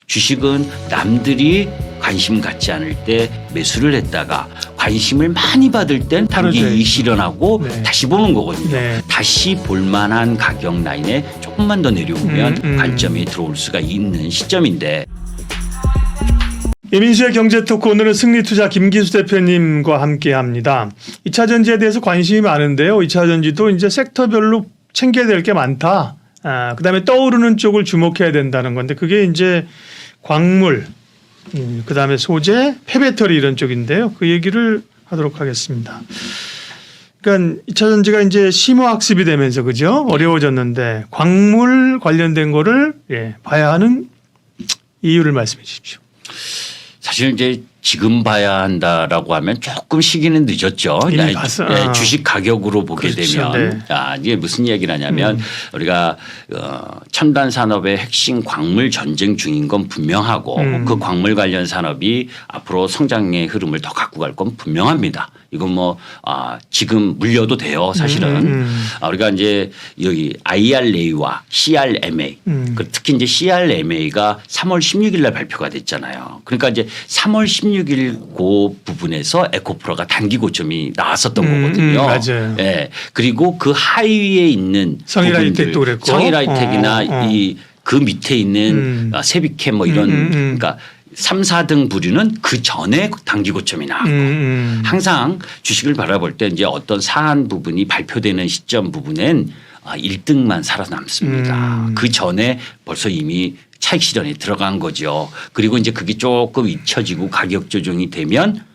주식은 남들이 관심 갖지 않을 때 매수를 했다가 관심을 많이 받을 땐 단기 그렇죠. 이익 실현하고 네. 다시 보는 거거든요. 네. 다시 볼만한 가격 라인에 조금만 더 내려오면 관점이 들어올 수가 있는 시점인데. 이민수의 경제토크, 오늘은 승리투자 김기수 대표님과 함께합니다. 2차 전지에 대해서 관심이 많은데요. 2차 전지도 이제 섹터별로 챙겨야 될 게 많다. 그다음에 떠오르는 쪽을 주목해야 된다는 건데, 그게 이제 광물, 그다음에 소재, 폐배터리 이런 쪽인데요. 그 얘기를 하도록 하겠습니다. 그러니까 2차 전지가 이제 심오학습이 되면서 그죠? 어려워졌는데 광물 관련된 거를 봐야 하는 이유를 말씀해 주십시오. 사실 이제 지금 봐야 한다라고 하면 조금 시기는 늦었죠. 이미 봤어. 주식 가격으로 보게 그렇죠. 되면 이게 무슨 얘기를 하냐면 우리가 첨단 산업의 핵심 광물 전쟁 중인 건 분명하고 그 광물 관련 산업이 앞으로 성장의 흐름을 더 갖고 갈 건 분명합니다. 이건 뭐 지금 물려도 돼요, 사실은. 우리가 이제 여기 IRA와 CRMA, 특히 이제 CRMA가 3월 16일 날 발표가 됐잖아요. 그러니까 이제 3월 16일 그 부분에서 에코프로가 단기 고점이 나왔었던 거거든요. 맞아요. 예. 그리고 그 하위에 있는 성일하이텍도 그랬고, 성일하이텍이나 그 밑에 있는 세비캠 뭐 이런 그러니까 3, 4등 부류는 그 전에 단기 고점이 나왔고 항상 주식을 바라볼 때 이제 어떤 사안 부분이 발표되는 시점 부분엔 1등만 살아남습니다. 그 전에 벌써 이미 차익 실현에 들어간 거죠. 그리고 이제 그게 조금 잊혀지고 가격 조정이 되면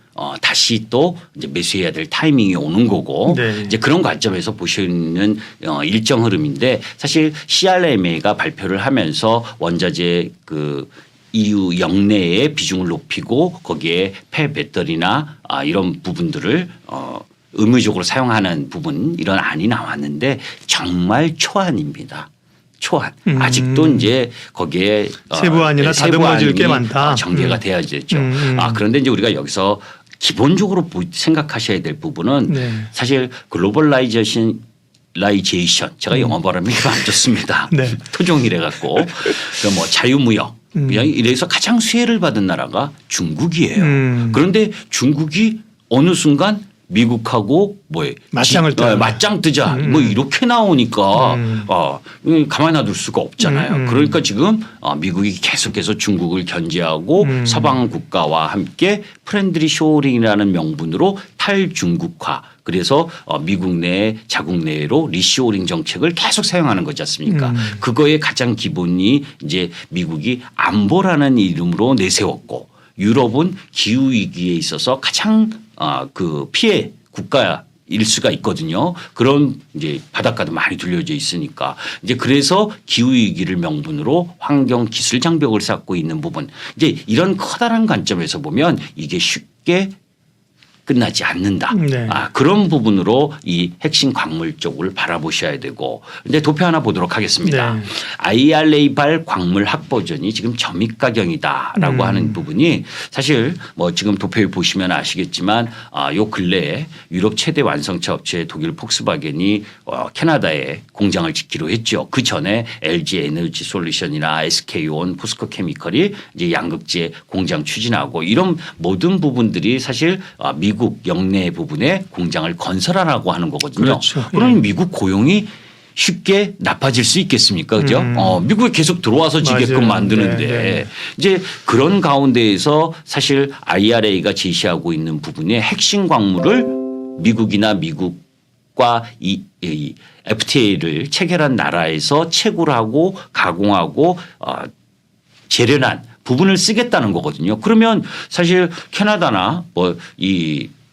다시 또 이제 매수해야 될 타이밍이 오는 거고 네. 이제 그런 관점에서 보시는 일정 흐름인데, 사실 CRMA가 발표를 하면서 원자재 그 EU 영내의 비중을 높이고 거기에 폐배터리나 이런 부분들을 의무적으로 사용하는 부분, 이런 안이 나왔는데 정말 초안입니다. 초안. 아직도 이제 거기에 세부안이나 다듬어질 게 많다. 전개가 돼야 되죠. 그런데 이제 우리가 여기서 기본적으로 생각하셔야 될 부분은 사실 글로벌라이제이션, 제가 영어 발음이 안 좋습니다. 네. 토종이래 갖고 뭐 자유무역 이래서 가장 수혜를 받은 나라가 중국이에요. 그런데 중국이 어느 순간 미국하고 맞짱을 뜨 맞짱 뜨자 뭐 이렇게 나오니까 가만히 놔둘 수가 없잖아요. 그러니까 지금 미국이 계속해서 중국을 견제하고 서방 국가와 함께 프렌들리 쇼어링이라는 명분으로 탈중국화, 그래서 미국 내 자국 내로 리쇼어링 정책을 계속 사용하는 거지 않습니까? 그거의 가장 기본이 이제 미국이 안보라는 이름으로 내세웠고, 유럽은 기후 위기에 있어서 가장 그 피해 국가일 수가 있거든요. 그런 이제 바닷가도 많이 둘려져 있으니까 이제 그래서 기후 위기를 명분으로 환경 기술 장벽을 쌓고 있는 부분, 이제 이런 커다란 관점에서 보면 이게 쉽게 끝나지 않는다. 네. 그런 부분으로 이 핵심 광물 쪽을 바라보셔야 되고, 이제 도표 하나 보도록 하겠습니다. 네. IRA발 광물 확보전이 지금 점입가경이다라고 하는 부분이 사실 뭐 지금 도표에 보시면 아시겠지만 요 근래에 유럽 최대 완성차 업체 독일 폭스바겐이 캐나다에 공장을 짓기로 했죠. 그 전에 LG 에너지 솔루션이나 SK온, 포스코 케미컬이 이제 양극재 공장 추진하고 이런 모든 부분들이 사실 미국 영내 부분에 공장을 건설하라고 하는 거거든요. 그렇죠. 그럼 미국 고용이 쉽게 나빠질 수 있겠습니까? 그죠? 미국에 계속 들어와서 지게끔 만드는데 이제 그런 가운데에서 사실 IRA가 제시하고 있는 부분의 핵심 광물을 미국이나 미국과 이 FTA를 체결한 나라에서 채굴 하고 가공하고 재련한 부분을 쓰겠다는 거거든요. 그러면 사실 캐나다나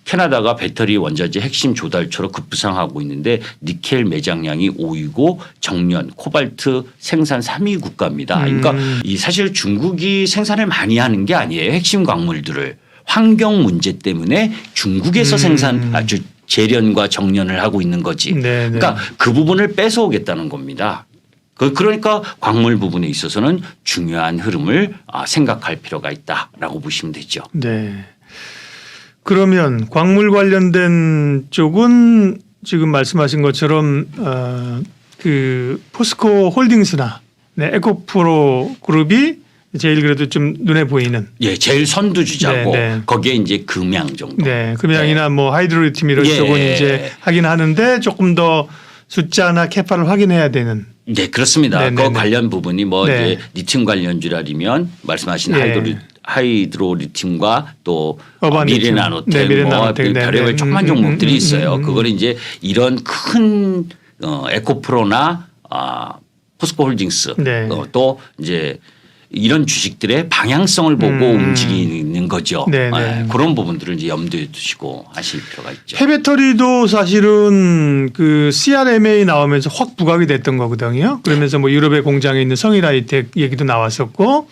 캐나다가 배터리 원자재 핵심 조달처로 급부상하고 있는데 니켈 매장량이 5위고 정년, 코발트 생산 3위 국가입니다. 그러니까 이 사실 중국이 생산을 많이 하는 게 아니에요. 핵심 광물들을 환경 문제 때문에 중국에서 재련과 정년을 하고 있는 거지. 그러니까 그 부분을 뺏어오겠다는 겁니다. 그러니까 광물 부분에 있어서는 중요한 흐름을 생각할 필요가 있다라고 보시면 되죠. 네. 그러면 광물 관련된 쪽은 지금 말씀하신 것처럼 그 포스코 홀딩스나 에코프로 그룹이 제일 그래도 좀 눈에 보이는. 예, 제일 선두주자고 네, 네. 거기에 이제 금양 정도. 네, 금양이나 뭐 하이드로리튬 이런 예. 쪽은 이제 하긴 하는데 조금 더 숫자나 캐파를 확인해야 되는. 네, 그렇습니다. 네, 그 네, 네. 관련 부분이 뭐 네. 이제 리튬 관련주라면 말씀하신 예. 하이드로리튬과 또 어바니튬. 네, 미래나노텍, 미래나노텍. 네, 별의별 네. 조그만 종목들이 있어요. 그걸 이제 이런 큰 에코프로나 포스코홀딩스 네. 또 이제 이런 주식들의 방향성을 보고 움직이는 거죠. 네, 네. 그런 부분들을 이제 염두에 두시고 하실 필요가 있죠. 폐배터리도 사실은 그 CRMA 나오면서 확 부각이 됐던 거거든요. 그러면서 뭐 유럽의 공장에 있는 성일하이텍 얘기도 나왔었고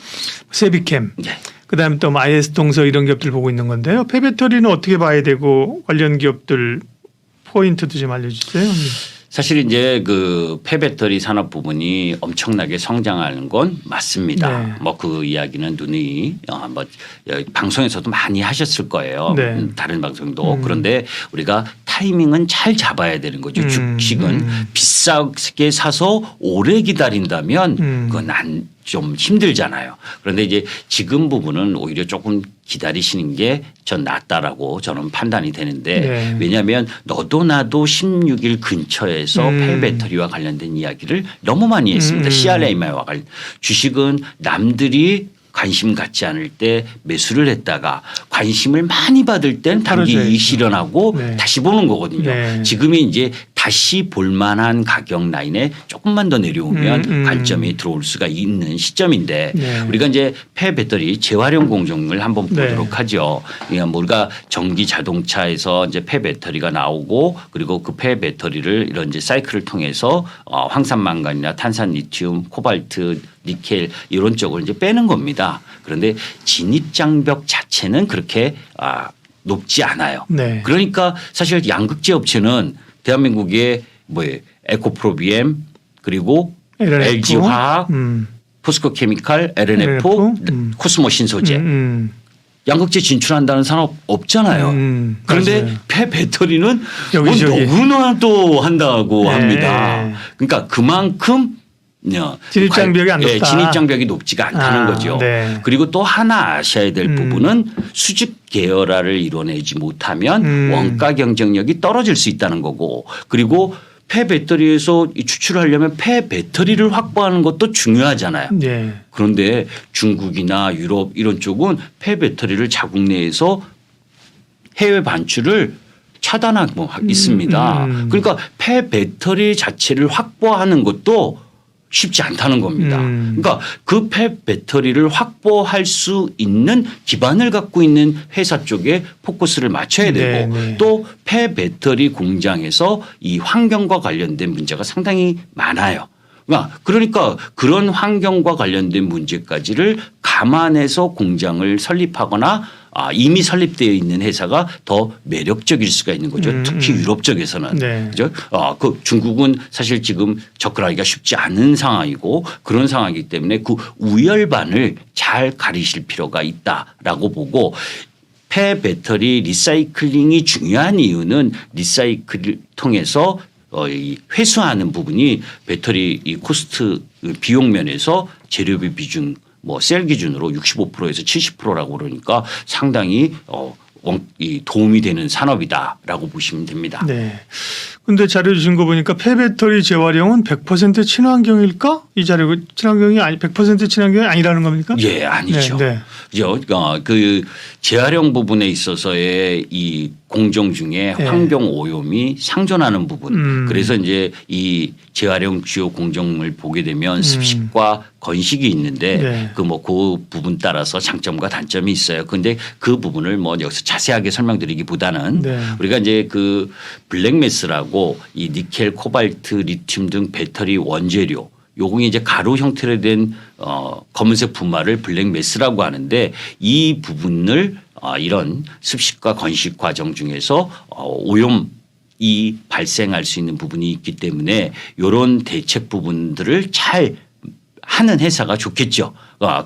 세비캠 네. 그다음에 또 IS 동서 이런 기업들 보고 있는 건데요. 폐배터리는 어떻게 봐야 되고 관련 기업들 포인트도 좀 알려주세요. 사실 이제 그 폐배터리 산업 부분이 엄청나게 성장하는 건 맞습니다. 네. 뭐 그 이야기는 누누이 뭐 방송에서도 많이 하셨을 거예요. 네. 다른 방송도. 그런데 우리가 타이밍은 잘 잡아야 되는 거죠. 주식은 비싸게 사서 오래 기다린다면 그건 좀 힘들잖아요. 그런데 이제 지금 부분은 오히려 조금 기다리시는 게 전 낫다라고 저는 판단이 되는데 네. 왜냐하면 너도 나도 16일 근처에서 폐배터리와 관련된 이야기를 너무 많이 했습니다. CRMA와 관련 주식은 남들이 관심 갖지 않을 때 매수를 했다가 관심을 많이 받을 땐 단기 떨어져야죠. 이익 실현하고 네. 다시 보는 거거든요. 네. 지금이 이제 다시 볼만한 가격 라인에 조금만 더 내려오면 관점이 들어올 수가 있는 시점인데 네. 우리가 이제 폐배터리 재활용 공정을 한번 보도록 네. 하죠. 그러니까 우리가 전기 자동차에서 이제 폐배터리가 나오고 그리고 그 폐배터리를 이런 이제 사이클을 통해서 황산망간이나 탄산 리튬, 코발트, 니켈 이런 쪽을 이제 빼는 겁니다. 그런데 진입 장벽 자체는 그렇게 높지 않아요. 네. 그러니까 사실 양극재 업체는 대한민국의 뭐예요? 에코프로비엠 그리고 LNF. LG 화학, 포스코 케미칼, LNF, 코스모 신소재 양극재 진출한다는 산업 없잖아요. 그런데 맞아요. 폐배터리는 여기저기. 너무나 또 한다고 네. 합니다. 그러니까 그만큼 진입장벽이 안 높다. 진입장벽이 높지가 않다는 거죠. 네. 그리고 또 하나 아셔야 될 부분은 수직 계열화를 이뤄내지 못하면 원가 경쟁력이 떨어질 수 있다는 거고 그리고 폐배터리에서 추출하려면 폐배터리를 확보하는 것도 중요하잖아요. 네. 그런데 중국이나 유럽 이런 쪽은 폐배터리를 자국 내에서 해외 반출을 차단하고 있습니다. 그러니까 폐배터리 자체를 확보하는 것도 쉽지 않다는 겁니다. 그러니까 그 폐배터리를 확보할 수 있는 기반을 갖고 있는 회사 쪽에 포커스를 맞춰야 되고 네. 또 폐배터리 공장에서 이 환경과 관련된 문제가 상당히 많아요. 그러니까 그런 환경과 관련된 문제까지를 감안해서 공장을 설립하거나 이미 설립되어 있는 회사가 더 매력적일 수가 있는 거죠. 특히 유럽 쪽에서는. 네. 그죠? 그 중국은 사실 지금 접근하기가 쉽지 않은 상황이고 그런 상황이기 때문에 그 우열반을 잘 가리실 필요가 있다라고 보고 폐배터리 리사이클링이 중요한 이유는 리사이클을 통해서 이 회수하는 부분이 배터리 이 코스트 비용 면에서 재료비 비중 뭐 셀 기준으로 65%에서 70%라고 그러니까 상당히 이 도움이 되는 산업이다라고 보시면 됩니다. 네. 근데 자료 주신 거 보니까 폐배터리 재활용은 100% 친환경일까? 이 자료 친환경이 100% 친환경이 아니라는 겁니까? 예, 아니죠. 네. 그 재활용 부분에 있어서의 이 공정 중에 환경 오염이 상존하는 부분. 그래서 이제 이 재활용 주요 공정을 보게 되면 습식과 건식이 있는데 그 부분 따라서 장점과 단점이 있어요. 그런데 그 부분을 뭐 여기서 자세하게 설명드리기보다는 우리가 이제 그 블랙매스라고 이 니켈, 코발트, 리튬 등 배터리 원재료 요공이 이제 가루 형태로 된 검은색 분말을 블랙매스라고 하는데 이 부분을 이런 습식과 건식 과정 중에서 오염이 발생할 수 있는 부분이 있기 때문에 이런 대책 부분들을 잘 하는 회사가 좋겠죠.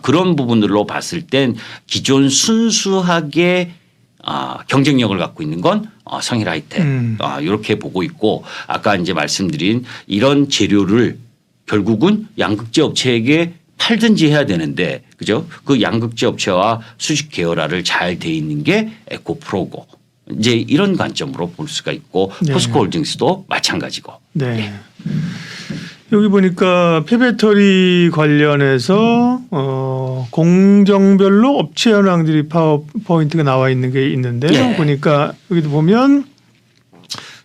그런 부분들로 봤을 땐 기존 순수하게 경쟁력을 갖고 있는 건 성일하이텍 이렇게 보고 있고 아까 이제 말씀드린 이런 재료를 결국은 양극재 업체에게 팔든지 해야 되는데 그죠? 그 양극재 업체와 수직 계열화를 잘 돼 있는 게 에코프로고 이제 이런 관점으로 볼 수가 있고 네. 포스코홀딩스도 마찬가지고. 네. 여기 보니까 폐배터리 관련해서 공정별로 업체 현황들이 파워포인트가 나와 있는 게 있는데요. 네. 보니까 여기도 보면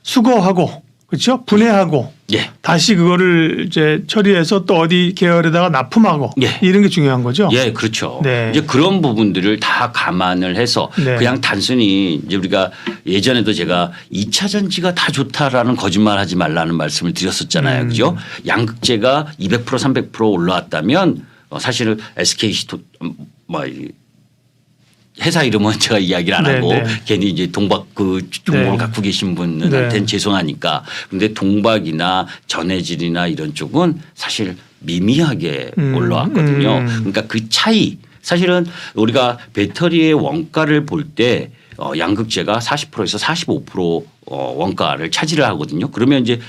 수거하고 그렇죠? 분해하고 예. 다시 그거를 이제 처리해서 또 어디 계열에다가 납품하고 예. 이런 게 중요한 거죠. 예, 그렇죠. 네. 이제 그런 부분들을 다 감안을 해서 네. 그냥 단순히 이제 우리가 예전에도 제가 2차 전지가 다 좋다라는 거짓말 하지 말라는 말씀을 드렸었잖아요. 그죠? 양극재가 200% 300% 올라왔다면 사실은 SKC 회사 이름은 제가 이야기를 안 하고 네, 네. 괜히 이제 동박 그 종목을 네. 갖고 계신 분한테는 네. 죄송하니까 그런데 동박이나 전해질이나 이런 쪽은 사실 미미하게 올라왔거든요. 그러니까 그 차이 사실은 우리가 배터리의 원가를 볼 때 양극재가 40%에서 45% 원가를 차지를 하거든요. 그러면 이제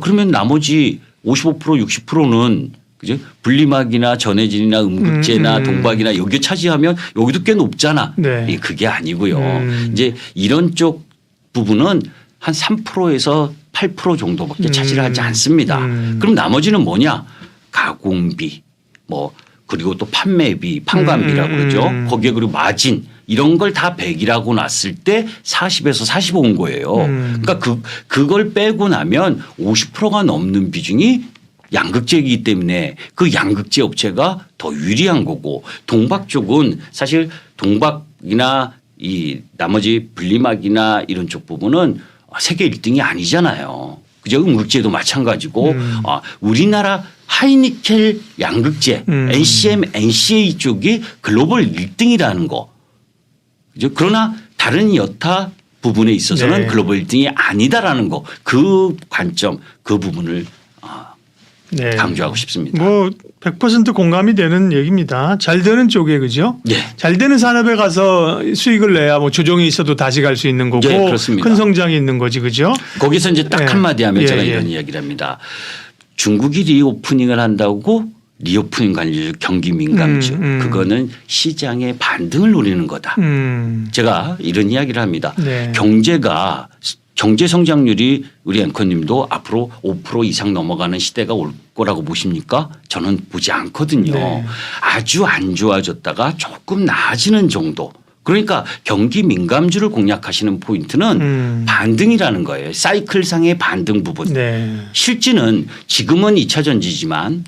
그러면 나머지 55% 60%는 그죠? 분리막이나 전해질이나 음극재나 동박이나 여기 차지하면 여기도 꽤 높잖아. 네. 그게 아니고요. 이제 이런 쪽 부분은 한 3%에서 8% 정도밖에 차지를 하지 않습니다. 그럼 나머지는 뭐냐? 가공비 그리고 또 판매비, 판관비라고 그러죠. 거기에 그리고 마진 이런 걸 다 100이라고 놨을 때 40에서 45인 거예요. 그러니까 그걸 빼고 나면 50%가 넘는 비중이 양극재이기 때문에 그 양극재 업체가 더 유리한 거고 동박 쪽은 사실 동박이나 이 나머지 분리막이나 이런 쪽 부분은 세계 1등이 아니잖아요. 그죠? 음극재도 마찬가지고 우리나라 하이니켈 양극재 NCM, NCA 쪽이 글로벌 1등이라는 거. 그죠? 그러나 다른 여타 부분에 있어서는 네. 글로벌 1등이 아니다라는 거. 그 관점 그 부분을 네. 강조하고 싶습니다. 100% 공감이 되는 얘기입니다. 잘 되는 쪽에 그죠? 예. 잘 되는 산업에 가서 수익을 내야 조정이 있어도 다시 갈 수 있는 거고 예, 그렇습니다. 큰 성장이 있는 거지 그죠? 거기서 이제 딱 예. 한마디 하면 예, 제가 예. 이런 이야기를 합니다. 중국이 리오프닝을 한다고 리오프닝 관련 경기 민감주 그거는 시장의 반등을 노리는 거다. 제가 이런 이야기를 합니다. 네. 경제 성장률이 우리 앵커님도 앞으로 5% 이상 넘어가는 시대가 올 거라고 보십니까? 저는 보지 않거든요. 네. 아주 안 좋아졌다가 조금 나아지는 정도. 그러니까 경기 민감주를 공략하시는 포인트는 반등이라는 거예요. 사이클상의 반등 부분. 네. 실지는 지금은 2차 전지지만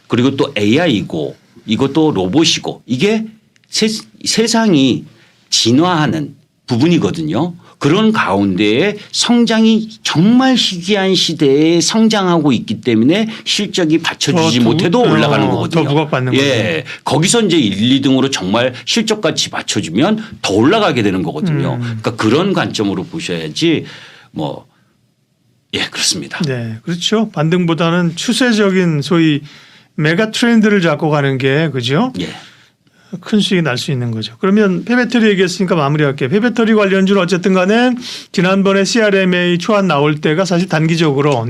그리고 또 AI고 이것도 로봇이고 이게 세상이 진화하는 부분이거든요. 그런 가운데에 성장이 정말 희귀한 시대에 성장하고 있기 때문에 실적이 받쳐주지 못해도 올라가는 거거든요. 더 부각받는 예. 거기서 이제 1, 2등으로 정말 실적같이 받쳐주면 더 올라가게 되는 거거든요. 그러니까 그런 관점으로 보셔야지 그렇습니다. 네, 그렇죠. 반등보다는 추세적인 소위 메가 트렌드를 잡고 가는 게 그죠? 예. 큰 수익이 날 수 있는 거죠. 그러면 폐배터리 얘기했으니까 마무리할게요. 폐배터리 관련주는 어쨌든 간에 지난번에 CRMA 초안 나올 때가 사실 단기적으로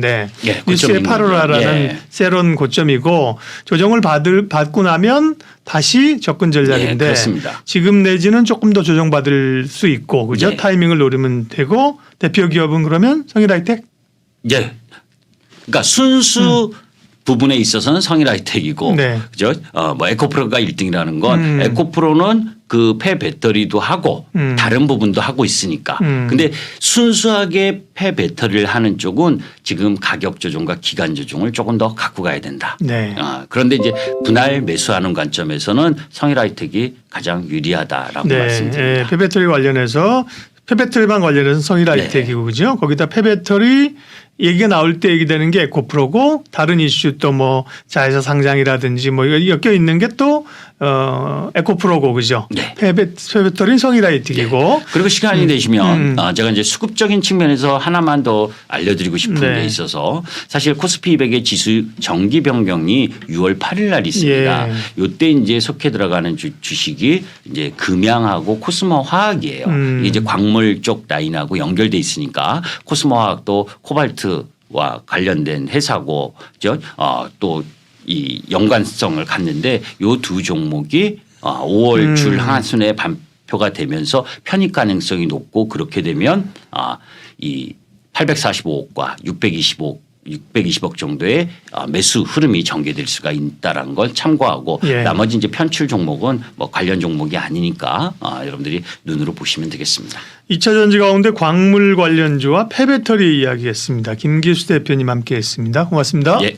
뉴스에 8월라라는 세론 고점이고 조정을 받고 나면 다시 접근 전략인데 그렇습니다. 지금 내지는 조금 더 조정받을 수 있고 그죠? 타이밍을 노리면 되고 대표 기업은 그러면 성일하이텍? 예. 그러니까 순수 부분에 있어서는 성일하이텍이고 그죠? 에코프로가 1등이라는 건 에코프로는 그 폐배터리도 하고 다른 부분도 하고 있으니까. 근데 순수하게 폐배터리를 하는 쪽은 지금 가격 조정과 기간 조정을 조금 더 갖고 가야 된다. 네. 그런데 이제 분할 매수하는 관점에서는 성일하이텍이 가장 유리하다라고 말씀드립니다. 폐배터리 관련해서 폐배터리만 관련해서 성일하이텍이고 그죠? 거기다 폐배터리 얘기가 나올 때 얘기되는 게 에코프로고 다른 이슈 또 자회사 상장이라든지 이거 엮여 있는 게 또 에코프로고 그죠? 네. 폐배터리 성일하이텍이고 그리고 시간이 되시면 제가 이제 수급적인 측면에서 하나만 더 알려드리고 싶은 게 있어서 사실 코스피 200의 지수 정기 변경이 6월 8일 날 있습니다. 이때 이제 속해 들어가는 주식이 이제 금양하고 코스모 화학이에요. 이게 이제 광물 쪽 라인하고 연결돼 있으니까 코스모 화학도 코발트와 관련된 회사고 또 이 연관성을 갖는데 요 두 종목이 5월 줄 하순에 발표가 되면서 편입 가능성이 높고 그렇게 되면 이 845억과 620억 정도의 매수 흐름이 전개될 수가 있다라는 걸 참고하고 예. 나머지 이제 편출 종목은 뭐 관련 종목이 아니니까 여러분들이 눈으로 보시면 되겠습니다. 2차 전지 가운데 광물 관련주와 폐배터리 이야기했습니다. 김기수 대표님 함께했습니다. 고맙습니다. 예.